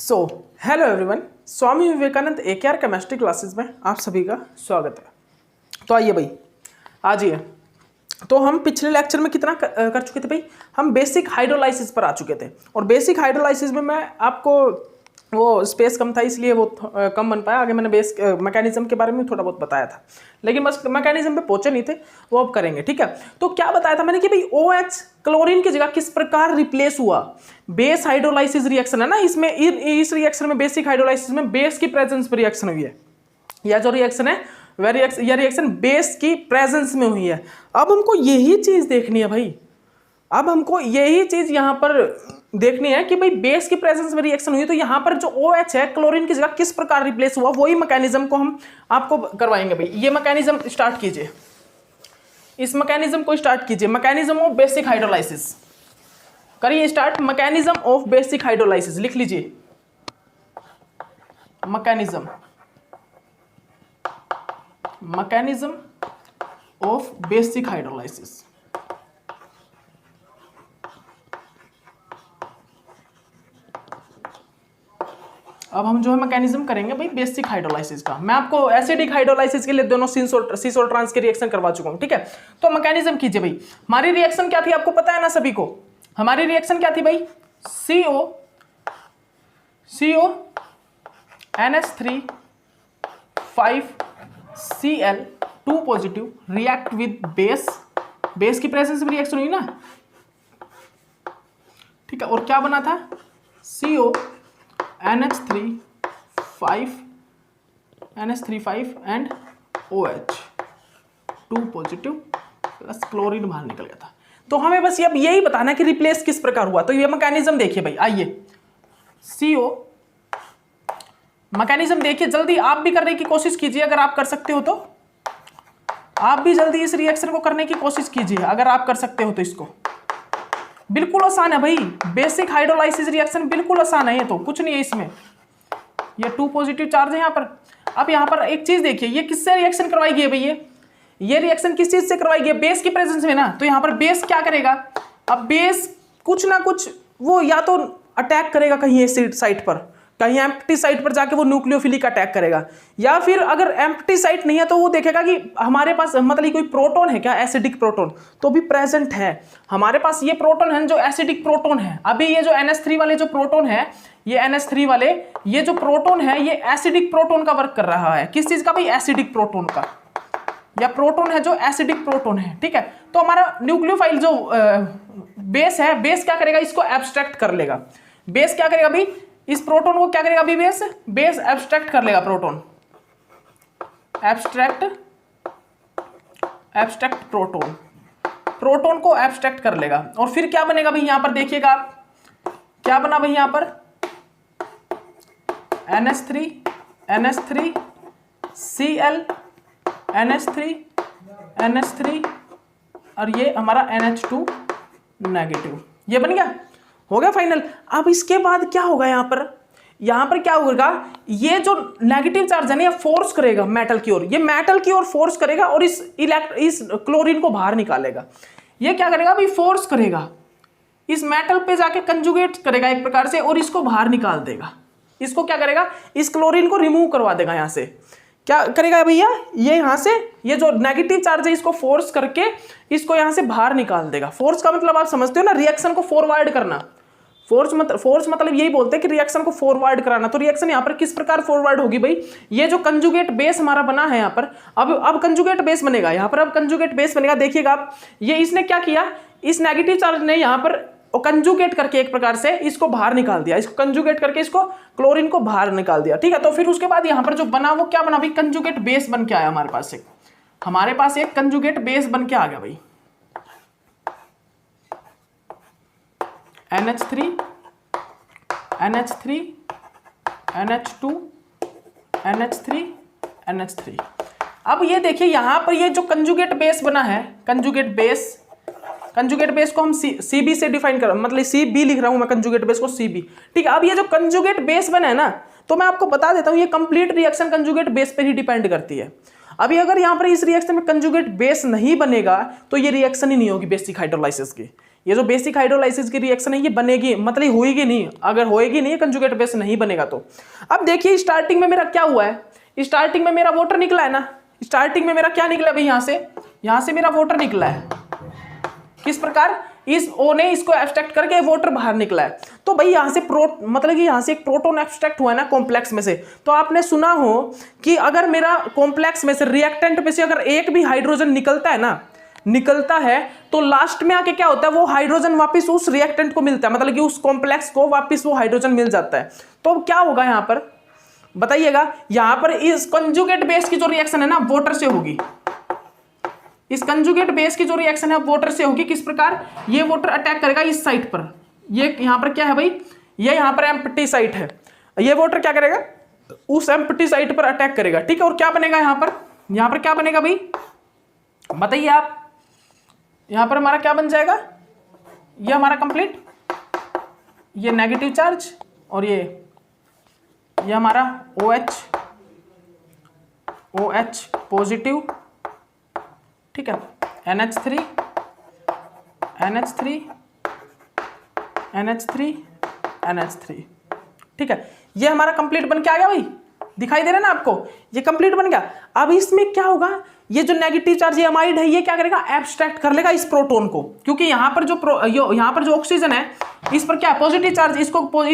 So hello everyone, Swami Vivekananda AKR chemistry classes में आप सभी का स्वागत है। तो आइए भाई, आज ये तो हम पिछले लेक्चर में कितना कर चुके थे भाई। हम बेसिक हाइड्रोलाइसिस पर आ चुके थे और बेसिक हाइड्रोलाइसिस में मैं आपको वो स्पेस कम था इसलिए वो कम बन पाया। आगे मैंने बेस मैकेनिज्म के बारे में थोड़ा बहुत बताया था, लेकिन बस मैकेनिज्म पे पहुंचे नहीं थे, वो अब करेंगे। ठीक है, तो क्या बताया था मैंने कि भाई OH क्लोरीन की जगह किस प्रकार रिप्लेस हुआ। बेस हाइड्रोलाइसिस रिएक्शन है ना, इसमें इस रिएक्शन में बेसिक हाइड्रोलाइसिस में बेस की प्रेजेंस पर रिएक्शन हुई है। यह जो रिएक्शन है यह रिएक्शन बेस की प्रेजेंस में हुई है। अब हमको यही चीज देखनी है भाई, अब हमको यही चीज यहां पर देखनी है कि भाई बेस की प्रेजेंस में रिएक्शन हुई तो यहां पर जो OH है क्लोरीन की जगह किस प्रकार रिप्लेस हुआ, वही मैकेनिज्म को हम आपको करवाएंगे भाई। ये मैकेनिज्म स्टार्ट कीजिए, इस मैकेनिज्म को स्टार्ट कीजिए। मैकेनिज्म ऑफ बेसिक हाइड्रोलाइसिस करिए start. Mechanism of basic hydrolysis लिख लीजिए। Mechanism of basic hydrolysis. अब हम जो है मैकेनिज्म करेंगे भाई बेसिक हाइड्रोलाइसिस का। मैं आपको एसिडिक हाइड्रोलाइसिस के लिए दोनों सीसोल ट्रांस के रिएक्शन करवा चुका हूं। ठीक है, तो मैकेनिज्म कीजिए भाई। हमारी रिएक्शन क्या थी आपको पता है ना सभी को। हमारी रिएक्शन क्या थी भाई, CO NH3 5Cl 2 positive react with base की प्रेजेंस में रिएक्शन हुई ना। ठीक है, और क्या बना था, CO NH3 5 and OH 2 positive plus chlorine बाहर निकल गया था। तो हमें बस अब यही बताना है कि रिप्लेस किस प्रकार हुआ। तो ये मैकेनिज्म देखिए भाई, आइए CO मैकेनिज्म देखिए, जल्दी आप भी करने की कोशिश कीजिए अगर आप कर सकते हो तो। आप भी जल्दी इस रिएक्शन को करने की कोशिश कीजिए अगर आप कर सकते हो तो। इसको बिल्कुल आसान है भाई, बेसिक हाइड्रोलाइसिस रिएक्शन बिल्कुल आसान है। ये तो कुछ नहीं है इसमें, ये 2 पॉजिटिव चार्ज है यहाँ पर। अब यहाँ पर एक चीज देखिए, ये किससे रिएक्शन करवाई गई है भाई, ये रिएक्शन किस चीज से करवाई गई है, बेस की प्रेजेंस में ना। तो यहाँ पर बेस क्या करेगा, अब बेस कुछ ना कुछ वो या तो अटैक करेगा कहीं एसिड साइट पर, कहीं एम्प्टी साइट पर जाके वो न्यूक्लियोफिलिक अटैक करेगा, या फिर अगर एम्प्टी साइट नहीं है तो वो देखेगा कि हमारे पास मतलब कोई प्रोटॉन है क्या, एसिडिक प्रोटॉन तो भी प्रेजेंट है। हमारे पास ये प्रोटॉन है जो एसिडिक प्रोटॉन है। अभी ये जो NH3 वाले जो प्रोटॉन है, ये NH3 वाले ये जो प्रोटॉन है ये एसिडिक प्रोटॉन का वर्क कर रहा है। किस चीज का भाई, एसिडिक प्रोटॉन का, या प्रोटॉन है जो एसिडिक प्रोटॉन है। ठीक है, तो हमारा न्यूक्लियोफाइल जो बेस है, बेस क्या करेगा, इसको एब्स्ट्रैक्ट कर लेगा। बेस क्या करेगा भाई, इस प्रोटॉन को क्या करेगा अभी, बेस एब्स्ट्रैक्ट कर लेगा। प्रोटॉन एब्स्ट्रैक्ट प्रोटॉन को एब्स्ट्रैक्ट कर लेगा। और फिर क्या बनेगा भाई, यहां पर देखिएगा क्या बना भाई, यहां पर NH3 Cl NH3 और ये हमारा NH2 नेगेटिव, ये बन गया, हो गया फाइनल। अब इसके बाद क्या होगा, यहां पर क्या होगा, ये जो नेगेटिव चार्ज है ना ये फोर्स करेगा मेटल की ओर, ये मेटल की ओर फोर्स करेगा और इस क्लोरीन को बाहर निकालेगा। ये क्या करेगा भाई, फोर्स करेगा इस मेटल पे जाके कंजुगेट करेगा एक प्रकार से और इसको बाहर निकाल देगा। इसको क्या करेगा, इस क्लोरीन को रिमूव करवा देगा। यहां से क्या करेगा भैया, ये यहां से ये जो नेगेटिव चार्ज है इसको फोर्स करके इसको यहां से बाहर निकाल देगा। फोर्स का मतलब आप समझते हो ना, रिएक्शन को फॉरवर्ड करना। फोर्स मतलब यही बोलते हैं कि रिएक्शन को फॉरवर्ड कराना। तो रिएक्शन यहाँ पर किस प्रकार फॉरवर्ड होगी भाई, ये जो कंजुगेट बेस हमारा बना है यहाँ पर, अब कंजुगेट बेस बनेगा यहाँ पर। अब कंजुगेट बेस बनेगा, देखिएगा आप, ये इसने क्या किया, इस नेगेटिव चार्ज ने यहाँ पर कंजुगेट करके एक प्रकार से इसको बाहर निकाल दिया। इसको कंजुगेट करके इसको क्लोरीन को बाहर निकाल दिया। ठीक है, तो फिर उसके बाद यहाँ पर जो बना वो क्या बना भाई, कंजुगेट बेस बन के आया हमारे पास एक कंजुगेट बेस बन के आ गया भाई। NH3 NH2 NH3। अब ये देखिए यहाँ पर ये जो कंजुगेट बेस बना है, कंजुगेट बेस को हम CB से डिफाइन कर, मतलब CB लिख रहा हूं मैं, कंजुगेट बेस को CB। ठीक है, अब ये जो कंजुगेट बेस बना है ना, तो मैं आपको बता देता हूं ये कंप्लीट रिएक्शन कंजुगेट बेस पे ही डिपेंड करती है। अभी अगर यहाँ पर इस रिएक्शन में कंजुगेट बेस नहीं बनेगा तो ये रिएक्शन ही नहीं होगी बेसिक हाइड्रोलाइसिस की। ये जो बेसिक हाइड्रोलाइसिस की रिएक्शन है ये बनेगी, मतलब होएगी नहीं, अगर होएगी नहीं कंजुगेट बेस नहीं बनेगा तो। अब देखिए स्टार्टिंग में मेरा क्या हुआ है, स्टार्टिंग में मेरा वाटर निकला है ना, स्टार्टिंग में मेरा क्या निकला भाई, यहाँ से मेरा वाटर निकला है। किस प्रकार, इस O ने इसको एब्स्ट्रैक्ट करके वाटर बाहर निकला है। तो भाई यहाँ से मतलब कि यहाँ से एक प्रोटॉन एब्स्ट्रैक्ट हुआ है ना कॉम्प्लेक्स में से। तो आपने सुना हो कि अगर मेरा कॉम्प्लेक्स में से रिएक्टेंट में से अगर एक भी हाइड्रोजन निकलता है तो लास्ट में आके क्या होता है, वो हाइड्रोजन वापस उस रिएक्टेंट को मिलता है, मतलब कि उस कॉम्प्लेक्स को वापस वो हाइड्रोजन मिल जाता है। तो क्या होगा यहाँ पर बताइएगा, यहाँ पर इस कंजुगेट बेस की जो रिएक्शन है ना वाटर से होगी। इस कंजुगेट बेस की जो रिएक्शन है वाटर से होगी। किस प्रकार, ये वाटर अटैक करेगा इस साइट पर, ये यहाँ पर क्या है भाई, ये यहाँ पर एम्प्टी साइट है, ये वाटर क्या करेगा उस एम्प्टी साइट पर अटैक करेगा, ठीक है। और क्या बनेगा यहाँ पर क्या बनेगा भाई बताइए आप, यहाँ पर हमारा क्या बन जाएगा, ये हमारा कंप्लीट, ये नेगेटिव चार्ज और ये हमारा OH पॉजिटिव, ठीक है, NH3 ठीक है। ये हमारा कंप्लीट बन के आ गया भाई, दिखाई दे रहा है ना आपको, ये कंप्लीट बन गया। अब इसमें क्या होगा, ये जो नेगेटिव चार्ज अमाइड है ये क्या करेगा, एब्स्ट्रैक्ट कर लेगा इस प्रोटॉन को, क्योंकि यहाँ पर जो ऑक्सीजन है इस पर क्या पॉजिटिव चार्ज, इस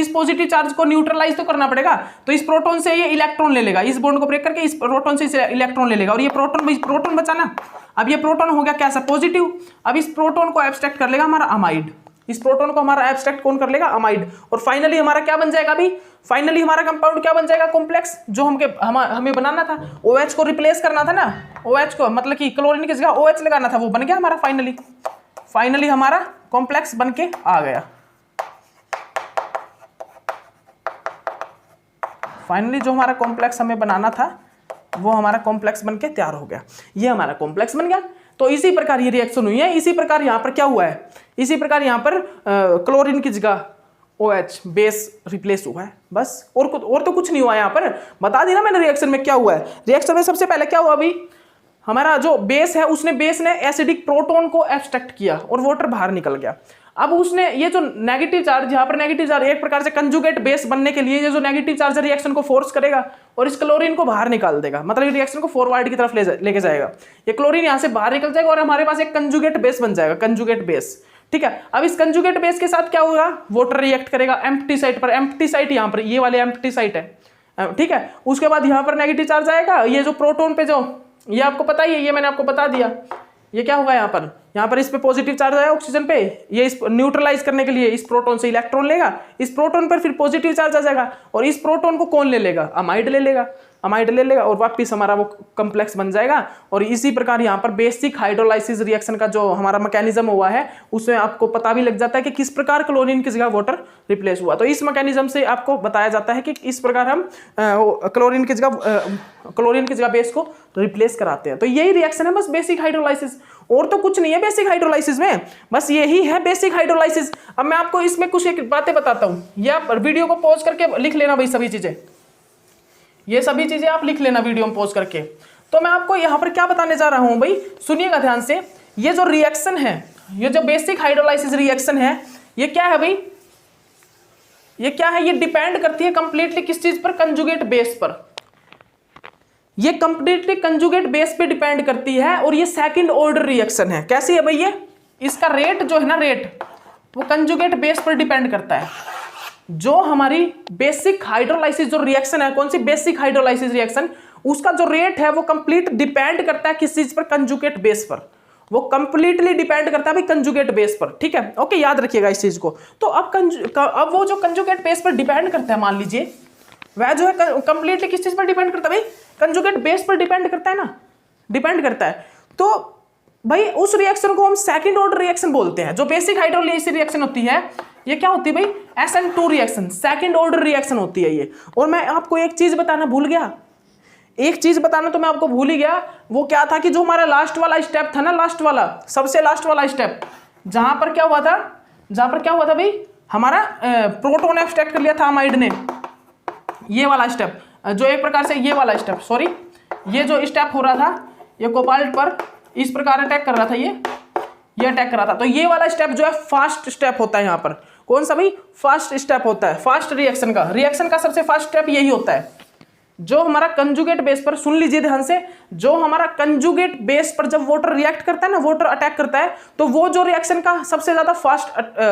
पॉजिटिव चार्ज को न्यूट्रलाइज तो करना पड़ेगा। तो इस प्रोटॉन से ये इलेक्ट्रॉन ले लेगा, इस बॉन्ड को ब्रेक करके इस प्रोटॉन से इलेक्ट्रॉन ले लेगा, और ये प्रोटॉन बचा ना। अब ये प्रोटॉन हो गया कैसा, पॉजिटिव। अब इस प्रोटॉन को एब्स्ट्रैक्ट कर लेगा हमारा अमाइड, इस प्रोटॉन को हमारा एब्स्ट्रैक्ट कौन कर लेगा, अमाइड। और फाइनली हमारा क्या बन जाएगा अभी, फाइनली हमारा कंपाउंड क्या बन जाएगा, कॉम्प्लेक्स, जो हमें बनाना था, OH को रिप्लेस करना था ना, OH को मतलब कि क्लोरीन की जगह OH लगाना था, वो बन गया हमारा फाइनली हमारा कॉम्प्लेक्स बन के आ गया। फाइनली जो हमारा कॉम्प्लेक्स हमें बनाना था वो हमारा कॉम्प्लेक्स बन के तैयार हो गया, ये हमारा कॉम्प्लेक्स बन गया। तो इसी प्रकार ये रिएक्शन हुई है। इसी प्रकार यहाँ पर क्या हुआ है, इसी प्रकार यहाँ पर क्लोरीन की जगह OH बेस रिप्लेस हुआ है, बस। और तो कुछ नहीं हुआ यहाँ पर, बता दी ना मैंने रिएक्शन में क्या हुआ है। रिएक्शन में सबसे पहले क्या हुआ, अभी हमारा जो बेस है बेस ने एसिडिक प्रोटॉन को एब्स्ट्रैक्ट किया और वाटर बाहर निकल गया। अब उसने ये जो नेगेटिव चार्ज, यहाँ पर नेगेटिव चार्ज एक प्रकार से कंजुगेट बेस बनने के लिए ये जो नेगेटिव चार्ज रिएक्शन को फोर्स करेगा और इस क्लोरीन को बाहर निकाल देगा, मतलब रिएक्शन को फॉरवर्ड की तरफ लेके जाएगा। ये क्लोरीन यहाँ से बाहर निकल जाएगा और हमारे पास एक कंजुगेट बेस बन जाएगा, कंजुगेट बेस, ठीक है। अब इस कंजुगेट बेस के साथ क्या होगा, वाटर रिएक्ट करेगा एम्प्टी साइट पर, एम्प्टी साइट यहाँ पर ये वाले एम्प्टी साइट है, ठीक है। उसके बाद यहाँ पर नेगेटिव चार्ज आएगा, ये जो प्रोटॉन पे जो ये आपको पता ही है, ये मैंने आपको बता दिया। ये क्या होगा यहाँ पर इस पे पॉजिटिव चार्ज आया ऑक्सीजन पे, ये इस न्यूट्रलाइज करने के लिए इस प्रोटॉन से इलेक्ट्रॉन लेगा, इस प्रोटॉन पर फिर पॉजिटिव चार्ज आ जाएगा और इस प्रोटॉन को कौन ले लेगा, अमाइड ले लेगा और वापिस हमारा वो कॉम्प्लेक्स बन जाएगा। और इसी प्रकार यहाँ पर बेसिक हाइड्रोलाइसिस रिएक्शन का जो हमारा मैकेनिज्म हुआ है उसमें आपको पता भी लग जाता है कि किस प्रकार क्लोरीन की जगह वाटर रिप्लेस हुआ। तो इस मैकेनिज्म से आपको बताया जाता है कि इस प्रकार हम क्लोरीन की जगह बेस को रिप्लेस कराते हैं। तो यही रिएक्शन है बस बेसिक हाइड्रोलाइसिस, और तो कुछ नहीं है बेसिक हाइड्रोलाइसिस में, बस यही है बेसिक हाइड्रोलाइसिस। अब मैं आपको इसमें कुछ एक बातें बताता हूँ, ये आप वीडियो को पॉज करके लिख लेना भाई, सभी चीजें, ये सभी चीजें आप लिख लेना वीडियो में पॉज करके। तो मैं आपको यहाँ पर क्या बताने जा रहा हूँ भाई, सुनिएगा ध्यान से। ये जो रिएक्शन है, ये जो बेसिक हाइड्रोलाइसिस रिएक्शन है, ये क्या है भाई, ये क्या है, ये डिपेंड करती है कंप्लीटली किस चीज पर, कंजुगेट बेस पर। ये कंप्लीटली कंजुगेट बेस पे डिपेंड करती है और ये सेकंड ऑर्डर रिएक्शन है। कैसी है भाई ये, इसका रेट जो है ना, रेट वो कंजुगेट बेस पर डिपेंड करता है। जो हमारी बेसिक हाइड्रोलाइसिस जो रिएक्शन है, कौन सी बेसिक हाइड्रोलाइसिस रिएक्शन, उसका जो रेट है वो कंप्लीट डिपेंड करता है किस चीज पर, कंजुगेट बेस पर। वो कंप्लीटली डिपेंड करता है भाई कंजुगेट बेस पर, ठीक है, ओके, याद रखिएगा इस चीज को। तो अब वो जो कंजुगेट बेस पर डिपेंड करता है, मान लीजिए वह जो है कंप्लीटली किस चीज पर डिपेंड करता है भाई, कंजुगेट बेस पर डिपेंड करता है ना, डिपेंड करता है। तो भाई उस रिएक्शन को हम सेकंड ऑर्डर रिएक्शन बोलते हैं। जो बेसिक हाइड्रोलाइसिस रिएक्शन होती है ये क्या होती है भाई, SN2 reaction, second order reaction होती है ये। और मैं आपको एक चीज बताना भूल गया, एक चीज बताना तो मैं आपको भूल ही गया, वो क्या था कि जो हमारा लास्ट वाला स्टेप था ना, लास्ट वाला, सबसे लास्ट वाला स्टेप, जहां पर क्या हुआ था भाई, हमारा प्रोटॉन एब्स्ट्रैक्ट कर लिया था अमाइड ने, ये वाला स्टेप, जो एक प्रकार से ये वाला स्टेप, सॉरी ये जो स्टेप हो रहा था ये कोबाल्ट पर इस प्रकार अटैक कर रहा था, ये अटैक कर रहा था। तो ये वाला स्टेप जो है फास्ट स्टेप होता है यहाँ पर। कौन सा भाई? फास्ट स्टेप होता है। फास्ट रिएक्शन का सबसे फास्ट स्टेप यही होता है। जो हमारा कंजुगेट बेस पर, सुन लीजिए ध्यान से, जो हमारा कंजुगेट बेस पर जब वाटर रिएक्ट करता है ना, वाटर अटैक करता है, तो वो जो रिएक्शन का सबसे ज्यादा फास्ट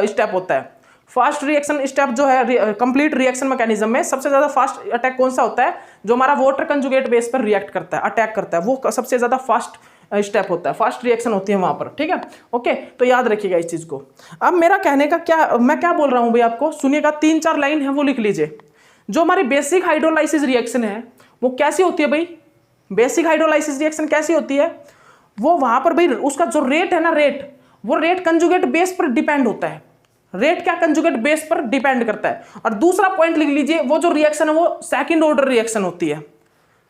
स्टेप होता है। फास्ट रिएक्शन स्टेप जो है कंप्लीट रिएक्शन मैकेनिज्म में सबसे ज्यादा फास्ट अटैक कौन सा होता है? जो हमारा वाटर कंजुगेट बेस पर रिएक्ट करता है, अटैक करता है, वो सबसे ज्यादा फास्ट स्टेप होता है, फास्ट रिएक्शन होती है वहां पर। ठीक है, ओके, तो याद रखिएगा इस चीज को। अब मेरा कहने का क्या, मैं क्या बोल रहा हूं भाई आपको, सुनिएगा। 3-4 लाइन है वो लिख लीजिए। जो हमारी बेसिक हाइड्रोलाइसिस रिएक्शन है वो कैसी होती है भाई? बेसिक हाइड्रोलाइसिस रिएक्शन कैसी होती है? वो वहां पर भाई उसका जो रेट है ना, वो रेट कंजुगेट बेस पर डिपेंड होता है। रेट क्या? कंजुगेट बेस पर डिपेंड करता है। और दूसरा पॉइंट लिख लीजिए, वो जो रिएक्शन है वो सेकंड ऑर्डर रिएक्शन होती है।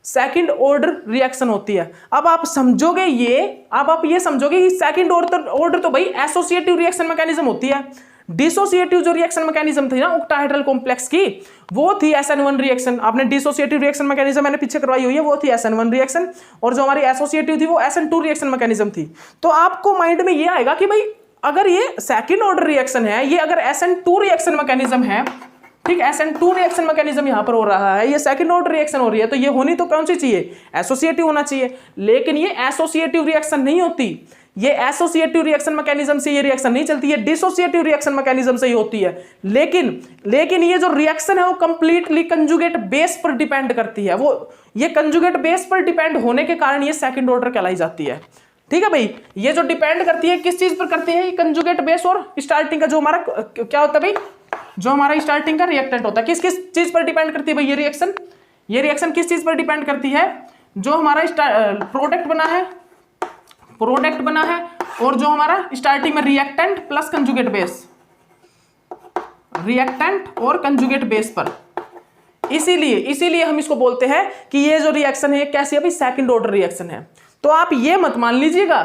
सेकंड ऑर्डर रिएक्शन होती है। अब आप समझोगे ये, अब आप ये समझोगे कि सेकंड ऑर्डर तो भाई एसोसिएटिव रिएक्शन मैकेनिज्म होती है। डिसोसिएटिव जो रिएक्शन मैकेनिज्म थी ना ऑक्टाहेड्रल कॉम्प्लेक्स की, वो थी SN1 रिएक्शन। आपने डिसोसिएटिव रिएक्शन मैकेनिज्म मैंने पीछे करवाई हुई है, वो थी SN1 रिएक्शन, और जो हमारी एसोसिएटिव थी वो SN2 रिएक्शन मैकेनिज्म थी। तो आपको माइंड में ये आएगा कि भाई अगर ये सेकंड ऑर्डर रिएक्शन है, ये अगर SN2 रिएक्शन मैकेनिज्म है, ठीक, SN2 रिएक्शन मैकेनिज्म यहां पर हो रहा है, ये सेकंड ऑर्डर रिएक्शन हो रही है, तो ये होनी तो कौन सी चाहिए? एसोसिएटिव होना चाहिए। लेकिन ये एसोसिएटिव रिएक्शन नहीं होती। ये एसोसिएटिव रिएक्शन मैकेनिज्म से ये रिएक्शन नहीं चलती है, डिसोसिएटिव रिएक्शन मैकेनिज्म से ही होती है। लेकिन ये जो रिएक्शन है वो कंप्लीटली कंजुगेट बेस पर डिपेंड करती है। वो ये कंजुगेट बेस पर डिपेंड होने के कारण ये सेकंड ऑर्डर कहलाई जाती है। ठीक है भाई, ये जो डिपेंड करती है किस चीज पर करती है? कंजुगेट बेस और स्टार्टिंग का जो हमारा क्या होता है भाई, जो हमारा स्टार्टिंग का रिएक्टेंट होता है, किस किस चीज पर डिपेंड करती है भाई? ये रिएक्शन किस चीज पर डिपेंड करती है? जो हमारा प्रोडक्ट बना है और जो हमारा स्टार्टिंग में reactant plus conjugate base, reactant और कंजुगेट बेस पर। इसीलिए हम इसको बोलते हैं कि ये जो रिएक्शन है कैसी है भाई? सेकंड ऑर्डर रिएक्शन है। तो आप ये मत मान लीजिएगा,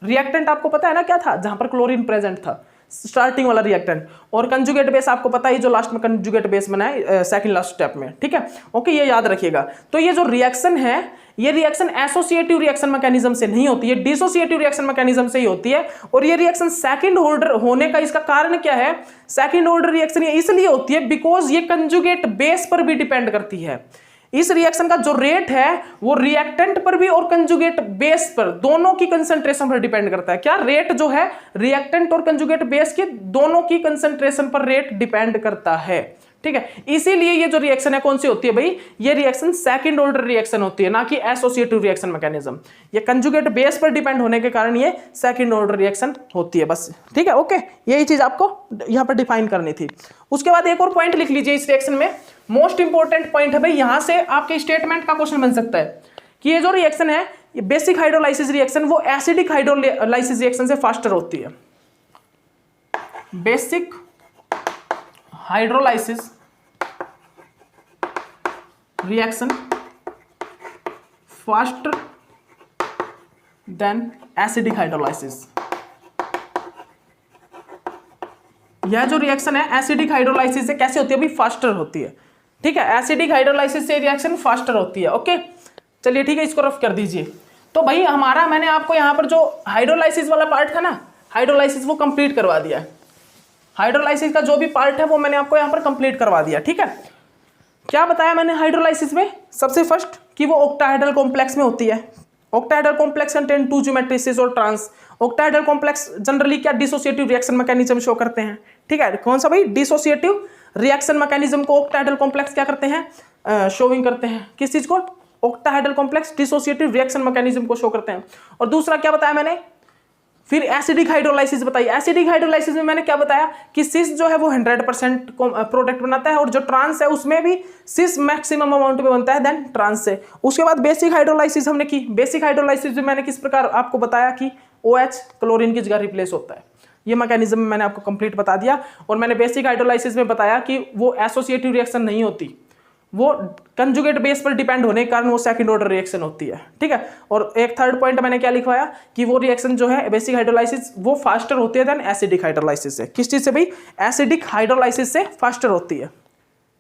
रिएक्टेंट आपको पता है ना क्या था? जहां पर क्लोरीन प्रेजेंट था, स्टार्टिंग वाला रिएक्टेंट, और कंजुगेट बेस आपको पता है जो लास्ट में कंजुगेट बेस बना है सेकंड लास्ट स्टेप में। ठीक है, ओके, ये याद रखिएगा। तो ये जो रिएक्शन है, ये रिएक्शन एसोसिएटिव रिएक्शन मैकेनिज्म से नहीं होती है, डिसोसिएटिव रिएक्शन मैकेनिज्म से ही होती है। और ये रिएक्शन सेकंड ऑर्डर होने का इसका कारण क्या है? सेकंड ऑर्डर रिएक्शन ये इसलिए होती है बिकॉज ये कंजुगेट बेस पर भी डिपेंड करती है। इस रिएक्शन का जो रेट है वो रिएक्टेंट पर भी और कंजुगेट बेस पर, दोनों की कंसंट्रेशन पर डिपेंड करता है। क्या रेट जो है रिएक्टेंट और कंजुगेट बेस के दोनों की कंसंट्रेशन पर रेट डिपेंड करता है। ठीक है, इसीलिए ये जो रिएक्शन है कौन सी होती है भाई? ये रिएक्शन सेकंड ऑर्डर रिएक्शन होती है, ना कि एसोसिएटिव रिएक्शन मैकेनिज्म। ये कंजुगेट बेस पर डिपेंड होने के कारण ये सेकंड ऑर्डर रिएक्शन होती है बस। ठीक है, ओके, यही चीज आपको यहां पर डिफाइन करनी थी। उसके बाद एक और पॉइंट लिख लीजिए इस रिएक्शन में, मोस्ट इंपॉर्टेंट पॉइंट है भाई, यहां से आपके स्टेटमेंट का क्वेश्चन बन सकता है कि ये जो रिएक्शन है, ये बेसिक हाइड्रोलाइसिस रिएक्शन, वो एसिडिक हाइड्रोलाइसिस रिएक्शन से फास्टर होती है। Basic hydrolysis reaction faster than acidic hydrolysis. यह जो रिएक्शन है एसिडिक हाइड्रोलाइसिस से कैसे होती है भाई? फास्टर होती है। ठीक है, एसिडिक हाइड्रोलाइसिस से रिएक्शन फास्टर होती है। ओके, चलिए ठीक है, इसको रफ कर दीजिए। तो भाई हमारा, मैंने आपको यहाँ पर जो हाइड्रोलाइसिस वाला पार्ट था ना, हाइड्रोलाइसिस वो कंप्लीट करवा दिया है। हाइड्रोलाइसिस का जो भी पार्ट है वो मैंने आपको यहाँ पर कंप्लीट करवा दिया। ठीक है, क्या बताया मैंने हाइड्रोलाइसिस में? सबसे फर्स्ट कि वो ऑक्टाहेड्रल कॉम्प्लेक्स में होती है। ऑक्टाहेड्रल कॉम्प्लेक्स कंटेन 2 ज्योमेट्रिसेस और ट्रांस। ऑक्टाहेड्रल कॉम्प्लेक्स जनरली क्या डिसोसिएटिव रिएक्शन मैकेनिज्म शो करते हैं। ठीक है, कौन सा भाई? डिसोसिएटिव रिएक्शन मैकेनिज्म को ऑक्टाहेड्रल कॉम्प्लेक्स क्या करते हैं? शोइंग करते हैं। किस चीज को? Octahedral complex dissociative reaction mechanism को शो करते हैं। और दूसरा क्या बताया मैंने? फिर एसिडिक हाइड्रोलाइसिस बताई। एसिडिक हाइड्रोलाइसिस में मैंने क्या बताया कि सिस जो है वो 100% प्रोडक्ट बनाता है, और जो ट्रांस है उसमें भी सिस मैक्सिमम अमाउंट में बनता है देन ट्रांस से। उसके बाद बेसिक हाइड्रोलाइसिस हमने की। बेसिक हाइड्रोलाइसिस में मैंने किस प्रकार आपको बताया कि OH क्लोरीन की जगह रिप्लेस होता है। ये मैकेनिज्म मैंने आपको कंप्लीट बता दिया। और मैंने बेसिक हाइड्रोलाइसिस में बताया कि वो एसोसिएटिव रिएक्शन नहीं होती, वो कंजुगेट बेस पर डिपेंड होने के कारण वो सेकंड ऑर्डर रिएक्शन होती है। ठीक है, और एक थर्ड पॉइंट मैंने क्या लिखवाया कि वो रिएक्शन जो है बेसिक हाइड्रोलाइसिस वो फास्टर होती है देन एसिडिक हाइड्रोलाइसिस से। किस चीज से भाई? एसिडिक हाइड्रोलाइसिस से फास्टर होती है।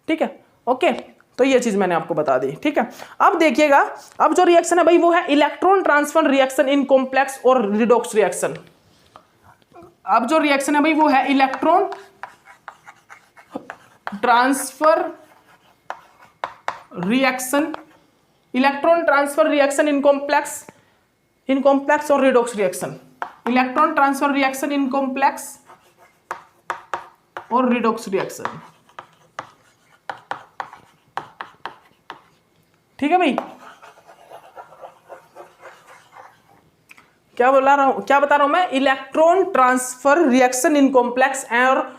ठीक है, ओके, तो ये चीज मैंने आपको बता दी, ठीक है। अब देखिएगा, अब जो रिएक्शन है भाई वो है electron transfer reaction in complex और रिडॉक्स रिएक्शन। अब जो रिएक्शन है भाई वो है electron transfer reaction, electron transfer reaction in complex और redox reaction, electron transfer reaction in complex और रिडॉक्स रिएक्शन, ठीक है भाई। क्या बता रहा हूं मैं, electron transfer reaction in complex और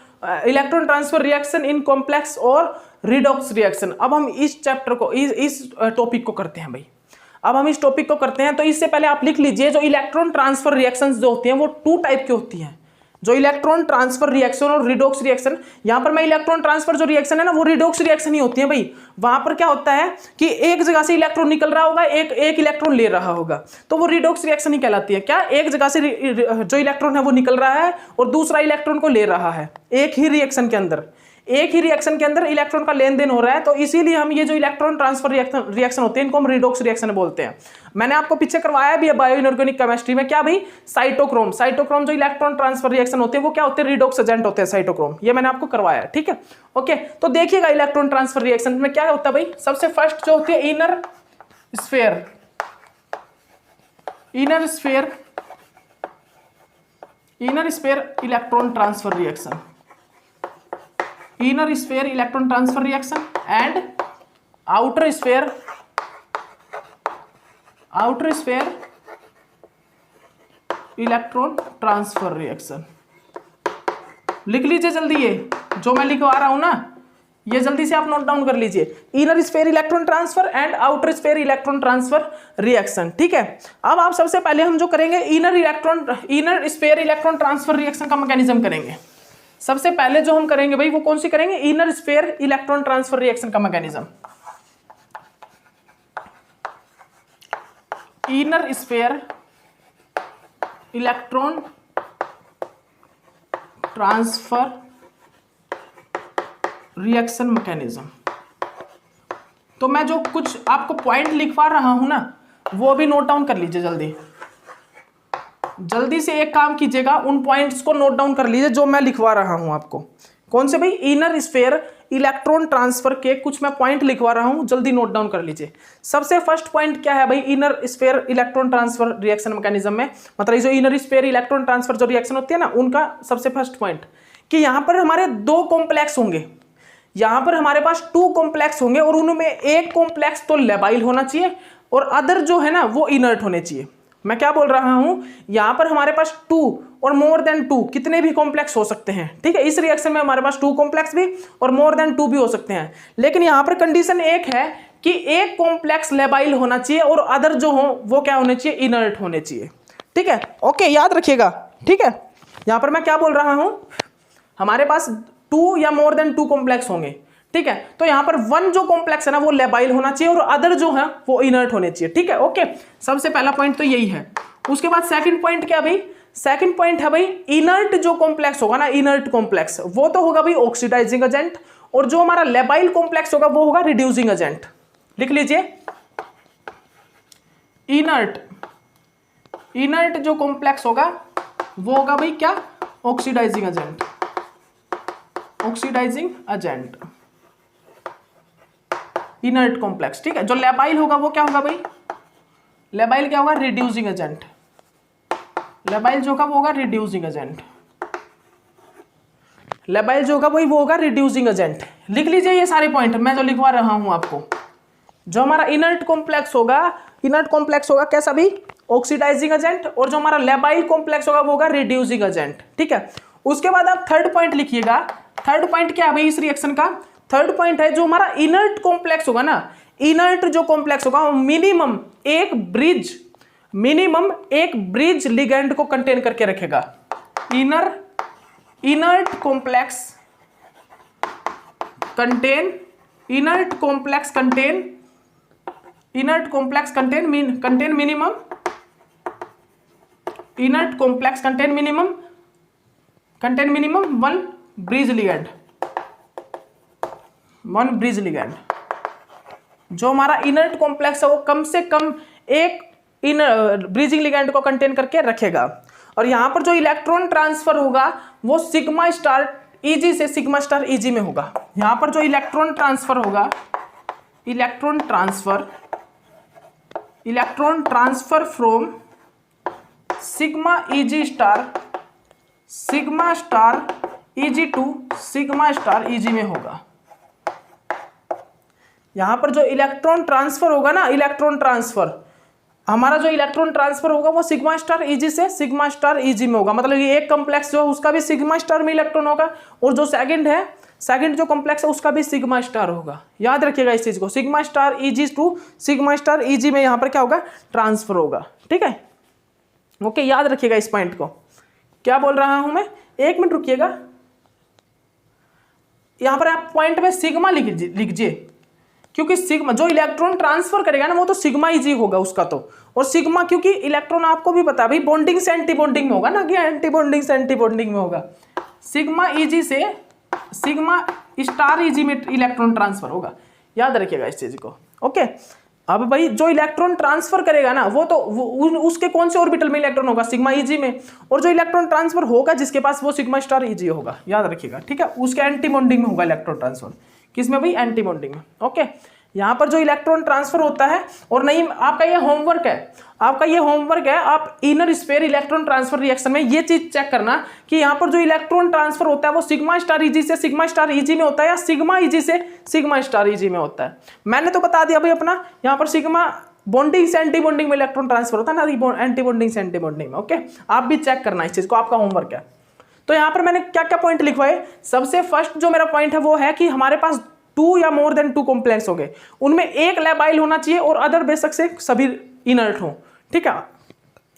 electron transfer reaction in complex और रिडॉक्स रिएक्शन। अब हम इस चैप्टर को इस टॉपिक को करते हैं भाई। अब हम इस टॉपिक को करते हैं, तो इससे पहले आप लिख लीजिए जो इलेक्ट्रॉन ट्रांसफर रिएक्शंस जो होती हैं वो 2 टाइप की होती हैं, जो इलेक्ट्रॉन ट्रांसफर रिएक्शन और रिडॉक्स रिएक्शन। यहां पर मैं इलेक्ट्रॉन ट्रांसफर जो रिएक्शन है ना वो रिडॉक्स रिएक्शन ही होती है भाई। वहां पर क्या होता है कि एक जगह से इलेक्ट्रॉन निकल रहा होगा, एक इलेक्ट्रॉन ले रहा होगा, तो वो रिडॉक्स रिएक्शन ही कहलाती है। क्या, एक जगह से जो इलेक्ट्रॉन है वो निकल रहा है और दूसरा इलेक्ट्रॉन को ले रहा है, एक ही रिएक्शन के अंदर इलेक्ट्रॉन का लेन देन हो रहा है, तो इसीलिए हम ये जो इलेक्ट्रॉन ट्रांसफर रिएक्शन होते हैं इनको हम रिडॉक्स रिएक्शन बोलते हैं। मैंने आपको पीछे करवाया भी है बायो इनऑर्गेनिक केमिस्ट्री में, क्या भाई, साइटोक्रोम जो इलेक्ट्रॉन ट्रांसफर रिएक्शन होते हैं वो क्या होते हैं, रिडॉक्स एजेंट होते हैं साइटोक्रोम, ये मैंने आपको करवाया, ठीक है। ओके, तो देखिएगा इलेक्ट्रॉन ट्रांसफर रिएक्शन में क्या होता है भाई। सबसे फर्स्ट जो होती है inner sphere electron transfer reaction, inner sphere electron transfer reaction and outer sphere electron transfer reaction। लिख लीजिए जल्दी, ये जो मैं लिखवा रहा हूं ना ये जल्दी से आप नोट डाउन कर लीजिए, inner sphere electron transfer and outer sphere electron transfer reaction, ठीक है। अब आप सबसे पहले हम जो करेंगे inner sphere electron transfer reaction का मैकेनिज्म करेंगे। सबसे पहले जो हम करेंगे भाई वो कौन सी करेंगे, inner sphere electron transfer reaction का mechanism. Inner sphere electron transfer reaction mechanism. तो मैं जो कुछ आपको पॉइंट लिखवा रहा हूं ना वो भी नोट डाउन कर लीजिए जल्दी से एक काम कीजिएगा, उन पॉइंट्स को नोट डाउन कर लीजिए जो मैं लिखवा रहा हूं आपको। कौन से भाई, इनर स्फीयर इलेक्ट्रॉन ट्रांसफर के कुछ मैं पॉइंट लिखवा रहा हूं, जल्दी नोट डाउन कर लीजिए। सबसे फर्स्ट पॉइंट क्या है भाई, inner sphere electron transfer reaction mechanism में, मतलब जो इनर स्फीयर इलेक्ट्रॉन ट्रांसफर जो रिएक्शन होती है ना उनका सबसे फर्स्ट पॉइंट कि यहां पर हमारे 2 कॉम्प्लेक्स होंगे, यहां पर हमारे पास 2 कॉम्प्लेक्स होंगे और उनमें एक कॉम्प्लेक्स तो लेबाइल होना चाहिए और अदर जो है ना वो इनर्ट होने चाहिए। मैं क्या बोल रहा हूं, यहां पर हमारे पास 2 और मोर देन 2 कितने भी कॉम्प्लेक्स हो सकते हैं, ठीक है। इस रिएक्शन में हमारे पास 2 कॉम्प्लेक्स भी और मोर देन 2 भी हो सकते हैं, लेकिन यहां पर कंडीशन एक है कि एक कॉम्प्लेक्स लेबाइल होना चाहिए और अदर जो हो वो क्या होने चाहिए, इनर्ट होने चाहिए, ठीक है। ओके, याद रखिएगा, ठीक है। यहां पर मैं क्या बोल रहा हूं, हमारे पास 2 या मोर देन 2 कॉम्प्लेक्स होंगे, ठीक है। तो यहां पर 1 जो कॉम्प्लेक्स है ना वो लेबाइल होना चाहिए और अदर जो है वो इनर्ट होने चाहिए, ठीक है। ओके, सबसे पहला पॉइंट तो यही है। उसके बाद सेकंड पॉइंट क्या भाई, सेकंड पॉइंट है भाई इनर्ट जो कॉम्प्लेक्स होगा ना, इनर्ट कॉम्प्लेक्स वो तो होगा भाई ऑक्सीडाइजिंग एजेंट और जो हमारा लेबाइल कॉम्प्लेक्स होगा वो होगा रिड्यूसिंग एजेंट। लिख लीजिए, इनर्ट जो कॉम्प्लेक्स होगा वो होगा भाई क्या, ऑक्सीडाइजिंग एजेंट, इनर्ट कॉम्प्लेक्स, ठीक है। जो लेबाइल होगा वो क्या होगा भाई, लेबाइल क्या होगा, रिड्यूसिंग एजेंट, लेबाइल जो होगा वो होगा रिड्यूसिंग एजेंट, लेबाइल जो होगा वही वो होगा रिड्यूसिंग एजेंट। लिख लीजिए ये सारे पॉइंट मैं जो लिखवा रहा हूं आपको। जो हमारा इनर्ट कॉम्प्लेक्स होगा कैसा भी, ऑक्सीडाइजिंग एजेंट, और जो हमारा लेबाइल कॉम्प्लेक्स होगा वो होगा रिड्यूसिंग एजेंट, ठीक है। उसके बाद आप थर्ड पॉइंट लिखिएगा। थर्ड पॉइंट क्या है भाई इस रिएक्शन का, थर्ड पॉइंट है जो हमारा इनर्ट कॉम्प्लेक्स होगा ना, इनर्ट जो कॉम्प्लेक्स होगा मिनिमम एक ब्रिज लिगेंड को कंटेन करके रखेगा। Inert complex contain minimum 1 bridge ligand, जो हमारा इनर्ट कॉम्प्लेक्स है वो कम से कम एक ब्रीजिंग लिगैंड को कंटेन करके रखेगा। और यहाँ पर जो इलेक्ट्रॉन ट्रांसफर होगा वो सिग्मा स्टार ईजी से सिग्मा स्टार ईजी में होगा। यहाँ पर जो इलेक्ट्रॉन ट्रांसफर होगा, electron transfer from sigma star eg to sigma star eg में होगा। यहां पर जो इलेक्ट्रॉन ट्रांसफर होगा ना, हमारा जो इलेक्ट्रॉन ट्रांसफर होगा वो सिग्मा स्टार ईजी से सिग्मा स्टार ईजी में होगा। मतलब ये एक कॉम्प्लेक्स जो है उसका भी सिग्मा स्टार में इलेक्ट्रॉन होगा और जो सेकंड जो कॉम्प्लेक्स है उसका भी सिग्मा स्टार होगा। याद रखिएगा इस चीज को, sigma star eg to sigma star eg में यहां पर क्या होगा, ट्रांसफर होगा। ठीक है, ओके, याद रखिएगा इस पॉइंट को। क्या बोल रहा हूं मैं, एक मिनट रुकिएगा। यहां पर आप पॉइंट में सिग्मा लिखिए, क्योंकि सिग्मा जो इलेक्ट्रॉन ट्रांसफर करेगा ना वो तो सिग्मा ईजी होगा उसका तो। और सिग्मा क्योंकि इलेक्ट्रॉन आपको भी पता है भाई बॉन्डिंग से एंटी बॉन्डिंग में होगा ना, कि एंटी बॉन्डिंग से एंटी बॉन्डिंग में होगा। सिग्मा ईजी से सिग्मा स्टार ईजी में इलेक्ट्रॉन ट्रांसफर होगा। याद रखिएगा इस चीज को। ओके, अब भाई जो इलेक्ट्रॉन ट्रांसफर करेगा ना वो तो उसके कौन से ऑर्बिटल में इलेक्ट्रॉन होगा, सिग्मा ईजी में। और जो इलेक्ट्रॉन ट्रांसफर होगा जिसके पास वो सिग्मा स्टार ईजी होगा। याद रखिएगा, ठीक है, उसके एंटी बॉन्डिंग में होगा इलेक्ट्रॉन ट्रांसफर। किसमें भाई, एंटी बॉन्डिंग में। ओके, यहां पर जो इलेक्ट्रॉन ट्रांसफर होता है, और नहीं आपका ये होमवर्क है, आप inner sphere electron transfer reaction में ये चीज चेक करना कि यहां पर जो इलेक्ट्रॉन ट्रांसफर होता है वो सिग्मा स्टार ईजी से सिग्मा स्टार ईजी में होता है या सिग्मा ईजी से सिग्मा स्टार ईजी में होता है। मैंने तो बता दिया भाई अपना, यहां पर सिग्मा बॉन्डिंग से एंटी बॉन्डिंग में इलेक्ट्रॉन ट्रांसफर होता है ना, एंटी बॉन्डिंग से एंटी बॉन्डिंग में। ओके, आप भी चेक करना इस चीज को, आपका होमवर्क है। तो यहां पर मैंने क्या क्या पॉइंट लिखवाए। सबसे फर्स्ट जो मेरा पॉइंट है वो है कि हमारे पास 2 या मोर देन 2 कॉम्प्लेक्स हो गए, उनमें एक लेबाइल होना चाहिए और अदर बेशक से सभी इनर्ट हो। ठीक है,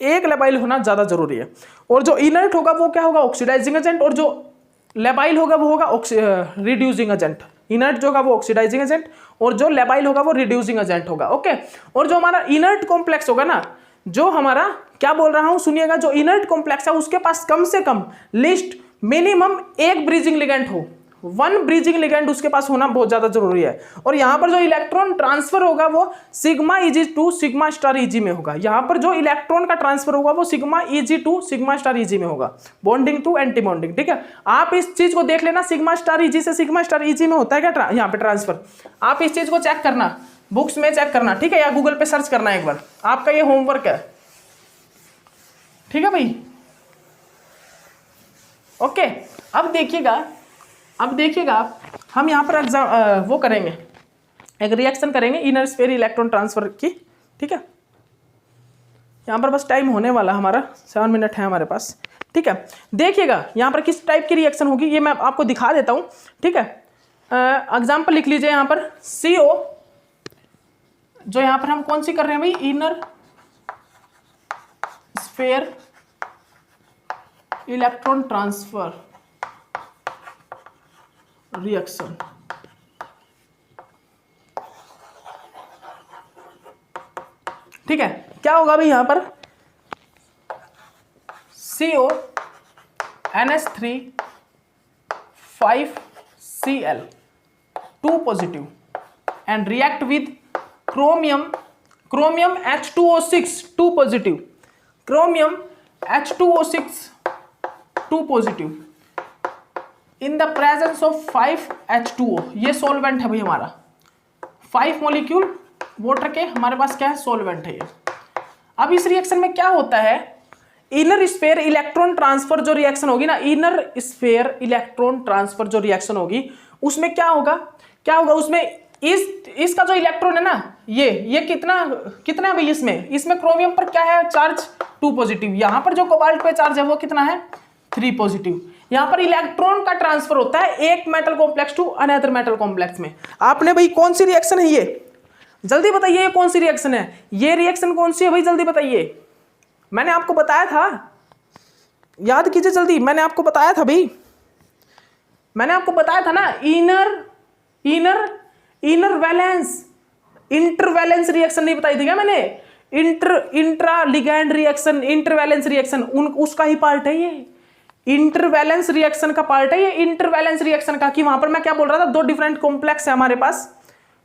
एक लेबाइल होना ज्यादा जरूरी है। और जो इनर्ट होगा वो क्या होगा, ऑक्सीडाइजिंग एजेंट, और जो लेबाइल होगा वो होगा रिड्यूसिंग एजेंट। इनर्ट जो होगा वो ऑक्सीडाइजिंग एजेंट और जो लेबाइल होगा वो रिड्यूसिंग एजेंट होगा। ओके, और जो हमारा इनर्ट कॉम्प्लेक्स होगा ना, जो हमारा क्या बोल रहा हूं सुनिएगा, जो इनर्ट कॉम्प्लेक्स है उसके पास कम से कम लिस्ट मिनिमम एक ब्रीजिंग लिगेंड हो, 1 ब्रीजिंग लिगेंड उसके पास होना बहुत ज्यादा जरूरी है। और यहां पर जो इलेक्ट्रॉन ट्रांसफर होगा वो sigma eg to sigma star eg में होगा। यहां पर जो इलेक्ट्रॉन का ट्रांसफर होगा वो sigma eg to sigma star eg में होगा, बॉन्डिंग टू एंटी बॉन्डिंग। ठीक है, आप इस चीज को देख लेना, सिग्मा स्टार ईजी से सिग्मा स्टार ईजी में होता है क्या यहाँ पे ट्रांसफर। आप इस चीज को चेक करना, बुक्स में चेक करना, ठीक है, या गूगल पे सर्च करना एक बार, आपका ये होमवर्क है। ठीक है भाई, ओके। अब देखिएगा हम यहाँ पर वो करेंगे, एक रिएक्शन करेंगे इनर स्फीयर इलेक्ट्रॉन ट्रांसफर की। ठीक है, यहाँ पर बस टाइम होने वाला हमारा 7 मिनट है हमारे पास। ठीक है, देखिएगा यहाँ पर किस टाइप की रिएक्शन होगी ये मैं आपको दिखा देता हूँ। ठीक है, एग्जाम्पल लिख लीजिए यहाँ पर CO, जो यहाँ पर हम कौन सी कर रहे हैं भाई, inner sphere electron transfer reaction. ठीक है, क्या होगा भाई यहां पर CO NH3 5Cl 2 positive and react with chromium H2O6 2 positive, chromium H2O6 2 positive in the presence of 5H2O। ये सॉल्वेंट है भाई हमारा, 5 मॉलिक्यूल वाटर के हमारे पास क्या है, सॉल्वेंट है ये। अब इस रिएक्शन में क्या होता है, इनर स्फीयर इलेक्ट्रॉन ट्रांसफर जो रिएक्शन होगी ना, इनर स्फीयर इलेक्ट्रॉन ट्रांसफर जो रिएक्शन होगी उसमें क्या होगा उसमें इसका जो इलेक्ट्रॉन है ना, ये कितना है भाई, इसमें क्रोमियम पर क्या है चार्ज, 2 पॉजिटिव। यहां पर जो कोबाल्ट पे चार्ज है वो कितना है, 3 पॉजिटिव। यहां पर इलेक्ट्रॉन का ट्रांसफर होता है एक metal complex to another metal complex में। आपने भाई कौन सी रिएक्शन है ये, जल्दी बताइए, ये कौन सी रिएक्शन है, ये रिएक्शन कौन सी है भाई, जल्दी बताइए। मैंने आपको बताया था, याद कीजिए जल्दी, मैंने आपको बताया था भाई, मैंने आपको बताया था ना, इनर वैलेंस इंटरवैलेंस रिएक्शन नहीं बताई थी क्या मैंने, इंट्रा लिगैंड रिएक्शन, इंटरवैलेंस रिएक्शन उसका ही पार्ट है ये, इंटरवैलेंस रिएक्शन का पार्ट है ये, इंटरवैलेंस रिएक्शन का। कि वहां पर मैं क्या बोल रहा था, 2 डिफरेंट कॉम्प्लेक्स है हमारे पास,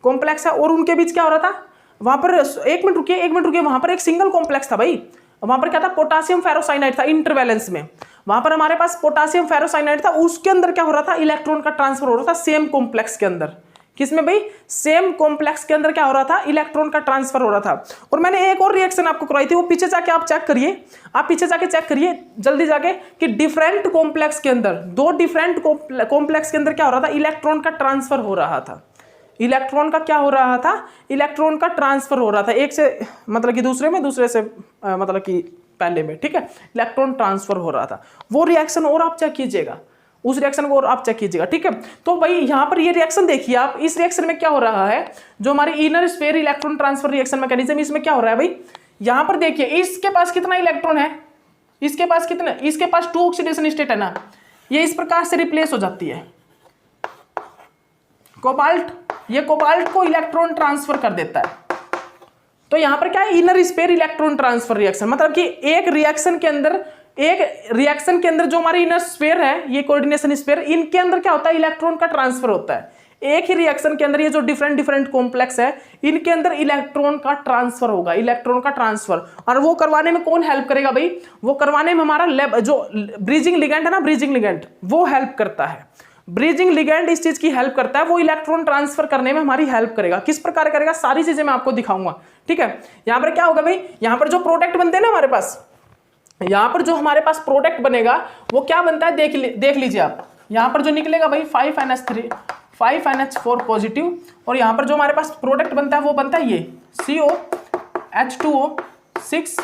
कॉम्प्लेक्स है, और उनके बीच क्या हो रहा था वहां पर, एक मिनट रुकिए, वहां पर एक सिंगल कॉम्प्लेक्स था भाई। वहां पर क्या था, पोटासियम फेरोसाइनाइड था इंटरवैलेंस में, वहां पर हमारे पास पोटासियम फेरोसाइनाइड था, उसके अंदर क्या हो रहा था, इलेक्ट्रॉन का ट्रांसफर हो रहा था सेम कॉम्प्लेक्स के अंदर। किसमें भाई, सेम कॉम्प्लेक्स के अंदर क्या हो रहा था, इलेक्ट्रॉन का ट्रांसफर हो रहा था। और मैंने एक और रिएक्शन आपको करवाई थी, वो पीछे जाके आप चेक करिए, आप पीछे जाके चेक करिए जल्दी जाके, कि डिफरेंट कॉम्प्लेक्स के अंदर, दो डिफरेंट कॉम्प्लेक्स के अंदर क्या हो रहा था, इलेक्ट्रॉन का ट्रांसफर हो रहा था। इलेक्ट्रॉन का क्या हो रहा था, इलेक्ट्रॉन का ट्रांसफर हो रहा था, एक से मतलब कि दूसरे में, दूसरे से मतलब कि पहले में, ठीक है, इलेक्ट्रॉन ट्रांसफर हो रहा था। वो रिएक्शन और आप चेक कीजिएगा, उस रिएक्शन को और आप चेक कीजिएगा, ठीक है। तो भाई यहाँ पर ये रिएक्शन देखिए आप, इस रिएक्शन में क्या हो रहा है, जो हमारी inner sphere electron transfer reaction mechanism, इसमें क्या हो रहा है भाई, यहाँ पर देखिए इसके पास कितना इलेक्ट्रॉन है, इसके पास कितना, इसके पास 2 ऑक्सीडेशन स्टेट है ना, ये इस प्रकार से रिप्लेस हो जाती है। कोबाल्ट, ये कोबाल्ट को इलेक्ट्रॉन ट्रांसफर कर देता है। तो यहां पर क्या है, inner sphere electron transfer reaction, मतलब कि एक रिएक्शन के अंदर जो हमारी इनर स्फीयर है, ये कोऑर्डिनेशन स्फीयर, इनके अंदर क्या होता है, इलेक्ट्रॉन का ट्रांसफर होता है। एक ही रिएक्शन के अंदर ये जो डिफरेंट कॉम्प्लेक्स है, इनके अंदर इलेक्ट्रॉन का ट्रांसफर होगा, इलेक्ट्रॉन का ट्रांसफर। और वो करवाने में कौन हेल्प करेगा भाई, वो करवाने में हमारा जो ब्रिजिंग लिगेंड है ना, ब्रिजिंग लिगेंड, वो हेल्प करता है। ब्रिजिंग लिगेंड इस चीज की हेल्प करता है, वो इलेक्ट्रॉन ट्रांसफर करने में हमारी हेल्प करेगा। किस प्रकार करेगा, सारी चीजें मैं आपको दिखाऊंगा, ठीक है। यहां पर क्या होगा भाई, यहां पर जो प्रोडक्ट बनते हैं ना हमारे पास, यहां पर जो हमारे पास प्रोडक्ट बनेगा वो क्या बनता है, देख लीजिए आप, यहां पर जो निकलेगा भाई 5NH4 पॉजिटिव, और यहां पर जो हमारे पास प्रोडक्ट बनता है वो बनता है ये COH2O6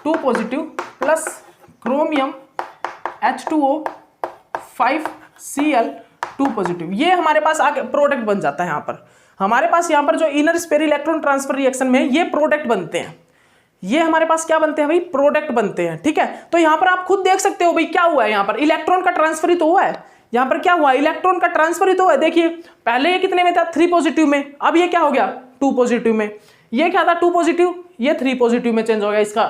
2 positive plus chromium H2O 5Cl2 positive. ये हमारे पास आगे प्रोडक्ट बन जाता है। यहाँ पर हमारे पास यहाँ पर जो inner sphere electron transfer reaction में ये प्रोडक्ट बनते हैं, ये हमारे पास क्या बनते हैं भाई, प्रोडक्ट बनते हैं, ठीक है। तो यहाँ पर आप खुद देख सकते हो भाई क्या हुआ है, यहाँ पर इलेक्ट्रॉन का ट्रांसफर ही तो हुआ है, यहाँ पर क्या हुआ, इलेक्ट्रॉन का ट्रांसफर ही तो हुआ है। देखिए पहले ये कितने में था, 3 पॉजिटिव में, अब ये क्या हो गया 2 पॉजिटिव में, ये क्या था 2 पॉजिटिव, ये 3 पॉजिटिव में चेंज हो गया इसका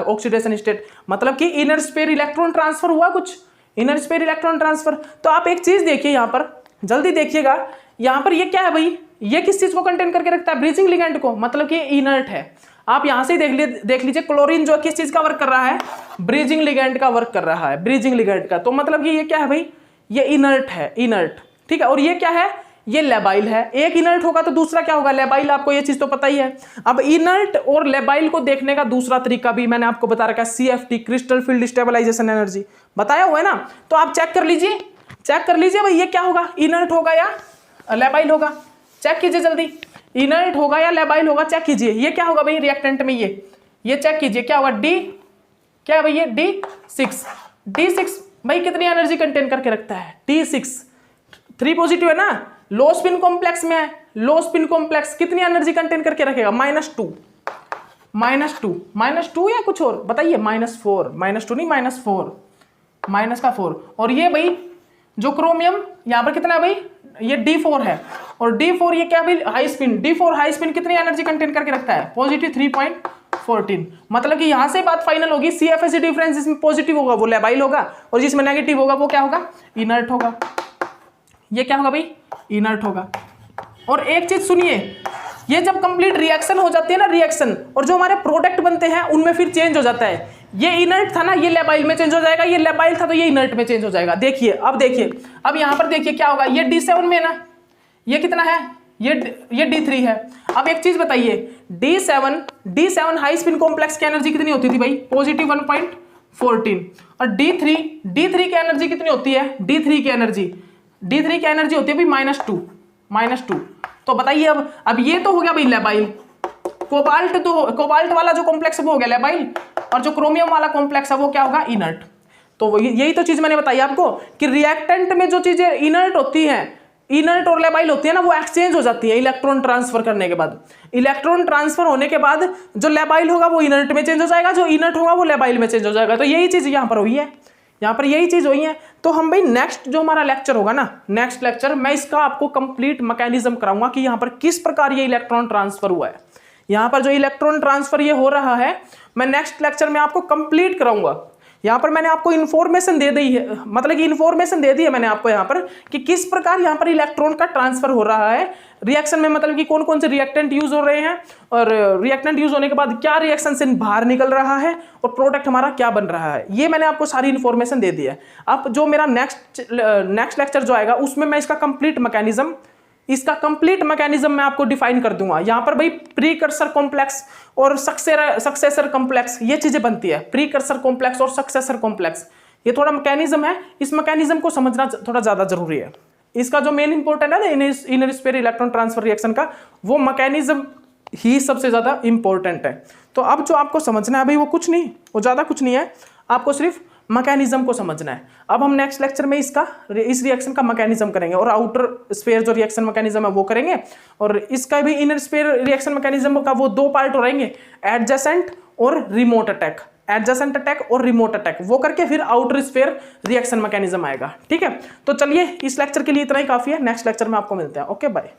ऑक्सीडेशन स्टेट, मतलब कि इनर स्फीयर इलेक्ट्रॉन ट्रांसफर हुआ कुछ, इनर स्फीयर इलेक्ट्रॉन ट्रांसफर। तो आप एक चीज देखिए यहाँ पर, जल्दी देखिएगा, यहाँ पर ये क्या है भाई, ये किस चीज को कंटेन करके रखता है, ब्रीजिंग लिगेंड को, मतलब कि इनर्ट है। आप यहां से देख लीजिए क्लोरीन जो किस चीज का वर्क कर रहा है, ब्रीजिंग लिगेंड का वर्क कर रहा है, ब्रीजिंग लिगेंड का। तो मतलब कि ये क्या है भाई, ये इनर्ट है, इनर्ट, ठीक है। और ये क्या है, ये लेबाइल है। एक इनर्ट होगा तो दूसरा क्या होगा, लेबाइल। आपको ये चीज तो पता ही है। अब इनर्ट और लेबाइल को देखने का दूसरा तरीका भी मैंने आपको बता रखा है, CFT, crystal field stabilization energy, बताया हुआ है ना। तो आप चेक कर लीजिए भाई ये क्या होगा, इनर्ट होगा या लेबाइल होगा, चेक कीजिए जल्दी, इनर्ट होगा या लेबाइल होगा, चेक कीजिए। ये क्या होगा भाई रिएक्टेंट में, ये चेक कीजिए क्या होगा, डी, क्या है भाई ये D6 भाई कितनी एनर्जी कंटेन करके रखता है, D6 3 पॉजिटिव है ना, लो स्पिन कॉम्प्लेक्स में है, लो स्पिन कॉम्प्लेक्स कितनी एनर्जी कंटेन करके रखेगा, -2 या कुछ और बताइए, -4, -2 नहीं -4, माइनस का 4। और ये भाई जो क्रोमियम यहाँ पर कितना है भाई, ये D4 है, और D4 ये क्या भाई high spin, D4 high spin कितनी एनर्जी कंटेन करके रखता है, पॉजिटिव 3.14। मतलब कि यहां से बात फाइनल होगी, CFAC डिफरेंस जिसमें पॉजिटिव होगा वो लेबाइल होगा, और जिसमें नेगेटिव होगा वो क्या होगा, इनर्ट होगा। ये क्या होगा भाई, इनर्ट होगा। और एक चीज सुनिए, ये जब कंप्लीट रिएक्शन हो जाती है ना, रिएक्शन, और जो हमारे प्रोडक्ट बनते हैं उनमें फिर चेंज हो जाता है। ये इनर्ट था ना, ये लेबाइल में चेंज हो जाएगा, ये लेबाइल था तो ये इनर्ट में चेंज हो जाएगा। देखिए अब यहाँ पर देखिए क्या होगा, ये D7 में ना, ये कितना है, ये D3 है। अब एक चीज बताइए, D7 हाई स्पिन कॉम्प्लेक्स की एनर्जी कितनी होती थी भाई, पॉजिटिव 1.14, और D3 की एनर्जी कितनी होती है, D3 की एनर्जी होती है भाई -2। तो बताइए अब ये तो हो गया भाई लेबाइल, कोबाल्ट वाला जो कॉम्प्लेक्स वो हो गया लेबाइल, और जो क्रोमियम वाला कॉम्प्लेक्स है वो क्या होगा, इनर्ट। तो यही तो चीज मैंने बताई आपको कि रिएक्टेंट में जो चीजें इनर्ट होती हैं, इनर्ट और लेबाइल होती है ना, वो एक्सचेंज हो जाती है इलेक्ट्रॉन ट्रांसफर करने के बाद। इलेक्ट्रॉन ट्रांसफर होने के बाद जो लेबाइल होगा वो इनर्ट में चेंज हो जाएगा, जो इनर्ट होगा वो लेबाइल में चेंज हो जाएगा। तो यही चीज यहाँ पर हुई है, यही चीज हुई है। तो हम भाई नेक्स्ट जो हमारा लेक्चर होगा ना, नेक्स्ट लेक्चर मैं इसका आपको कंप्लीट मैकेनिज्म कराऊंगा कि यहाँ पर किस प्रकार ये इलेक्ट्रॉन ट्रांसफर हुआ है। यहाँ पर जो इलेक्ट्रॉन ट्रांसफर ये हो रहा है, मैं नेक्स्ट लेक्चर में आपको कंप्लीट कराऊंगा। यहाँ पर मैंने आपको इन्फॉर्मेशन दे दी है, मतलब कि इन्फॉर्मेशन दे दी है मैंने आपको यहाँ पर कि किस प्रकार यहाँ पर इलेक्ट्रॉन का ट्रांसफर हो रहा है रिएक्शन में, मतलब कि कौन कौन से रिएक्टेंट यूज हो रहे हैं और रिएक्टेंट यूज होने के बाद क्या रिएक्शन से बाहर निकल रहा है और प्रोडक्ट हमारा क्या बन रहा है, ये मैंने आपको सारी इन्फॉर्मेशन दे दी है। अब जो मेरा नेक्स्ट लेक्चर जो आएगा उसमें मैं इसका कंप्लीट मैकेनिज्म मैं आपको डिफाइन कर दूंगा। यहाँ पर भाई प्रीकर्सर कॉम्प्लेक्स और सक्सेसर कॉम्प्लेक्स ये चीजें बनती है, प्रीकर्सर कॉम्प्लेक्स और सक्सेसर कॉम्प्लेक्स, ये थोड़ा मैकेनिज्म है, इस मैकेनिज्म को समझना थोड़ा ज्यादा जरूरी है। इसका जो मेन इंपॉर्टेंट है ना inner sphere electron transfer reaction का, वो मैकेनिज्म ही सबसे ज्यादा इंपॉर्टेंट है। तो अब जो आपको समझना है भाई वो कुछ नहीं, वो ज्यादा कुछ नहीं है, आपको सिर्फ मैकेनिज्म को समझना है। अब हम नेक्स्ट लेक्चर में इस रिएक्शन का मैकेनिज्म करेंगे और आउटर स्फीयर जो रिएक्शन मैकेनिज्म है वो करेंगे, और इसका भी इनर स्फीयर रिएक्शन मैकेनिज्म का वो दो पार्ट रहेंगे, एडजेसेंट और रिमोट अटैक, एडजेसेंट अटैक और रिमोट अटैक, वो करके फिर आउटर स्फीयर रिएक्शन मैकेनिज्म आएगा। ठीक है, तो चलिए इस लेक्चर के लिए इतना ही काफी है, नेक्स्ट लेक्चर में आपको मिलते हैं। Okay bye.